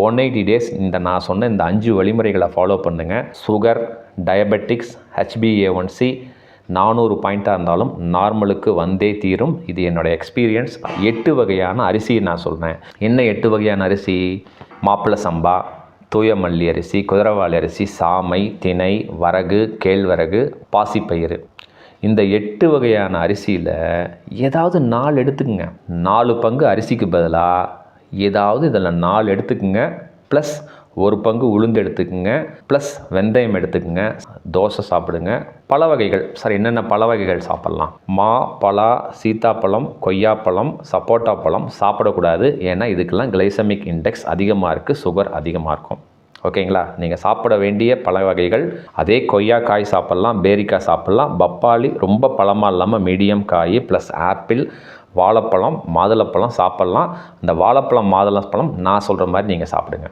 180 days நான் சொன்ன இந்த 5 வழிமுறைகளை ஃபாலோ பண்ணுங்கள். சுகர், டயபெட்டிக்ஸ், HbA1c 400 பாயிண்ட்டாக இருந்தாலும் நார்மலுக்கு வந்தே தீரும். இது என்னோடய எக்ஸ்பீரியன்ஸ். 8 வகையான அரிசியை நான் சொல்கிறேன். என்ன 8 வகையான அரிசி? மாப்பிள்ளை சம்பா, தூய மல்லி அரிசி, குதிரைவாலி அரிசி, சாமை, திணை, வரகு, கேழ்வரகு, பாசிப்பயிறு. இந்த 8 வகையான அரிசியில் ஏதாவது 4 எடுத்துக்கங்க. 4 பங்கு அரிசிக்கு பதிலாக ஏதாவது இதில் 4 எடுத்துக்கங்க. ப்ளஸ் 1 பங்கு உளுந்து எடுத்துக்கங்க, ப்ளஸ் வெந்தயம் எடுத்துக்கங்க. தோசை சாப்பிடுங்க. பழ வகைகள் சார், என்னென்ன பழ வகைகள் சாப்பிட்லாம்? மா, பலா, சீத்தாப்பழம், கொய்யாப்பழம், சப்போட்டா பழம் சாப்பிடக்கூடாது. ஏன்னா இதுக்கெல்லாம் கிளைசமிக் இண்டெக்ஸ் அதிகமாக இருக்குது, சுகர் அதிகமாக இருக்கும். ஓகேங்களா? நீங்கள் சாப்பிட வேண்டிய பழ வகைகள் அதே கொய்யாக்காய் சாப்பிட்லாம், பேரிக்காய் சாப்பிட்லாம், பப்பாளி ரொம்ப பழமாக இல்லாமல் மீடியம் காய், ப்ளஸ் ஆப்பிள், வாழைப்பழம், மாதுளப்பழம் சாப்பிட்லாம். அந்த வாழைப்பழம், மாதுளப்பழம் நான் சொல்கிற மாதிரி நீங்கள் சாப்பிடுங்க.